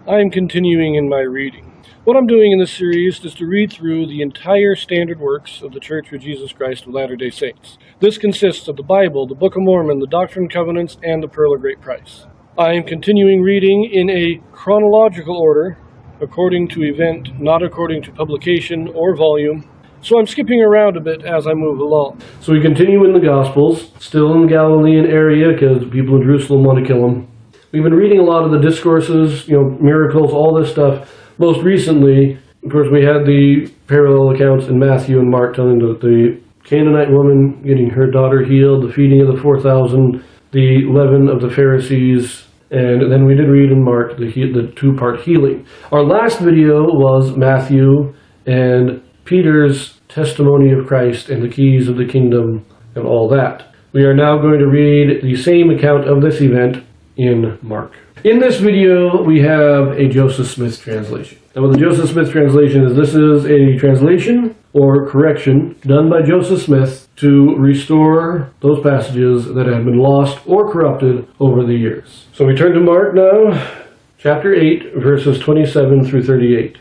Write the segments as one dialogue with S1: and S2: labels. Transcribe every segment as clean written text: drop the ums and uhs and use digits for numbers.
S1: I am continuing in my reading. What I'm doing in this series is to read through the entire standard works of the Church of Jesus Christ of Latter-day Saints. This consists of the Bible, the Book of Mormon, the Doctrine and Covenants, and the Pearl of Great Price. I am continuing reading in a chronological order, according to event, not according to publication or volume. So I'm skipping around a bit as I move along. So we continue in the Gospels, still in the Galilean area because people in Jerusalem want to kill him. We've been reading a lot of the discourses, miracles, all this stuff. Most recently, of course, we had the parallel accounts in Matthew and Mark telling the Canaanite woman getting her daughter healed, the feeding of the 4,000, the leaven of the Pharisees, and then we did read in Mark the two-part healing. Our last video was Matthew and Peter's testimony of Christ and the keys of the kingdom and all that. We are now going to read the same account of this event in Mark. In this video, we have a Joseph Smith translation. And what the Joseph Smith translation is, this is a translation or correction done by Joseph Smith to restore those passages that have been lost or corrupted over the years. So we turn to Mark now, chapter 8, verses 27 through 38.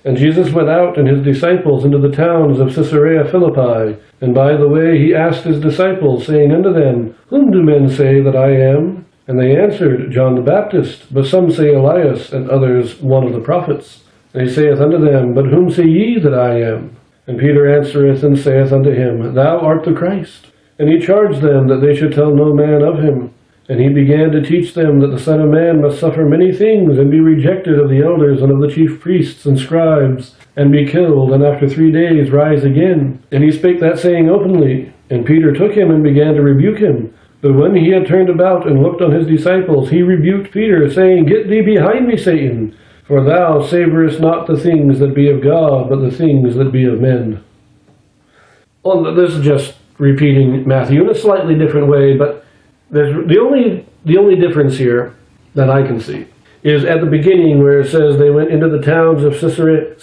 S1: And Jesus went out and his disciples into the towns of Caesarea Philippi. And by the way he asked his disciples, saying unto them, Whom do men say that I am? And they answered, John the Baptist, but some say Elias, and others one of the prophets. And he saith unto them, But whom say ye that I am? And Peter answereth and saith unto him, Thou art the Christ. And he charged them that they should tell no man of him. And he began to teach them that the Son of Man must suffer many things, and be rejected of the elders and of the chief priests and scribes, and be killed, and after 3 days rise again. And he spake that saying openly. And Peter took him and began to rebuke him. But when he had turned about and looked on his disciples, he rebuked Peter, saying, Get thee behind me, Satan, for thou savorest not the things that be of God, but the things that be of men. Well, this is just repeating Matthew in a slightly different way, but there's the only difference here that I can see is at the beginning where it says they went into the towns of Caesarea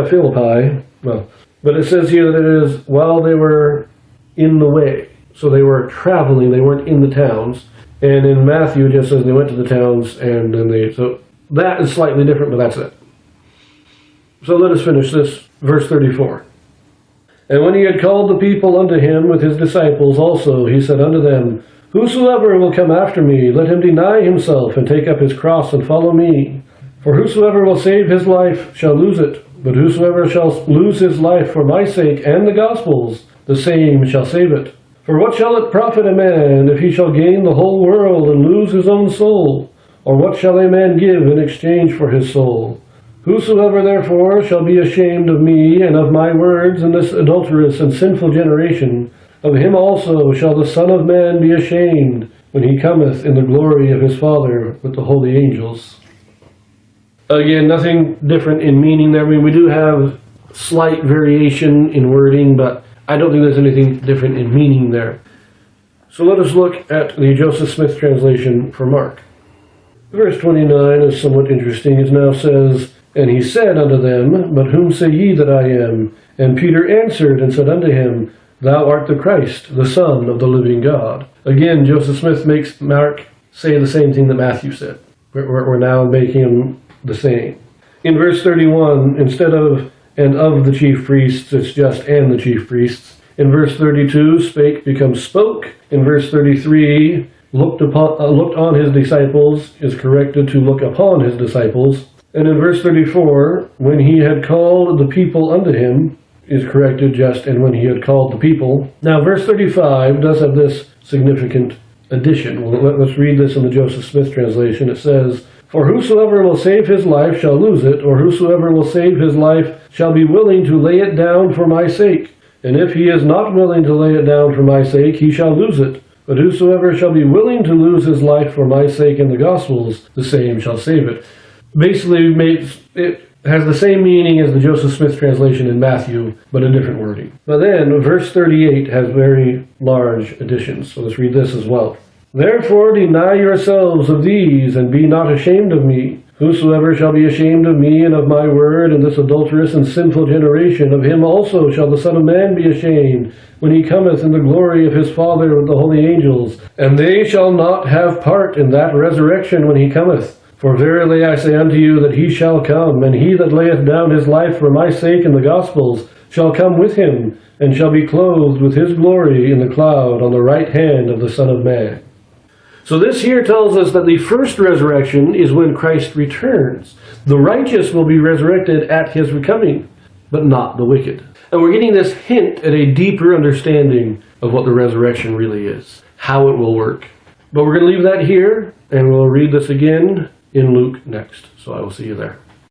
S1: Philippi. Well, but it says here that it is while they were in the way. So they were traveling, they weren't in the towns. And in Matthew it just says they went to the towns and then so that is slightly different, but that's it. So let us finish this, verse 34. And when he had called the people unto him with his disciples also, he said unto them, Whosoever will come after me, let him deny himself, and take up his cross, and follow me. For whosoever will save his life shall lose it, but whosoever shall lose his life for my sake and the gospel's, the same shall save it. For what shall it profit a man, if he shall gain the whole world, and lose his own soul? Or what shall a man give in exchange for his soul? Whosoever therefore shall be ashamed of me and of my words in this adulterous and sinful generation, of him also shall the Son of Man be ashamed, when he cometh in the glory of his Father with the holy angels. Again, nothing different in meaning there. I mean, we do have slight variation in wording, but I don't think there's anything different in meaning there. So let us look at the Joseph Smith translation for Mark. Verse 29 is somewhat interesting. It now says, And he said unto them, But whom say ye that I am? And Peter answered and said unto him, Thou art the Christ, the Son of the living God. Again, Joseph Smith makes Mark say the same thing that Matthew said. We're now making him the same. In verse 31, instead of and of the chief priests, it's just and the chief priests. In verse 32, spake becomes spoke. In verse 33, looked on his disciples is corrected to look upon his disciples. And in verse 34, when he had called the people unto him, is corrected just and when he had called the people. Now verse 35 does have this significant addition. Well, let's read this in the Joseph Smith translation. It says, For whosoever will save his life shall lose it, or whosoever will save his life shall be willing to lay it down for my sake. And if he is not willing to lay it down for my sake, he shall lose it. But whosoever shall be willing to lose his life for my sake and the gospel's, the same shall save it. Basically, it has the same meaning as the Joseph Smith translation in Matthew, but a different wording. But then, verse 38 has very large additions, so let's read this as well. Therefore deny yourselves of these, and be not ashamed of me, Whosoever shall be ashamed of me and of my word in this adulterous and sinful generation, of him also shall the Son of Man be ashamed, when he cometh in the glory of his Father with the holy angels. And they shall not have part in that resurrection when he cometh. For verily I say unto you that he shall come, and he that layeth down his life for my sake in the Gospels shall come with him, and shall be clothed with his glory in the cloud on the right hand of the Son of Man. So this here tells us that the first resurrection is when Christ returns. The righteous will be resurrected at his coming, but not the wicked. And we're getting this hint at a deeper understanding of what the resurrection really is, how it will work. But we're going to leave that here, and we'll read this again in Luke next. So I will see you there.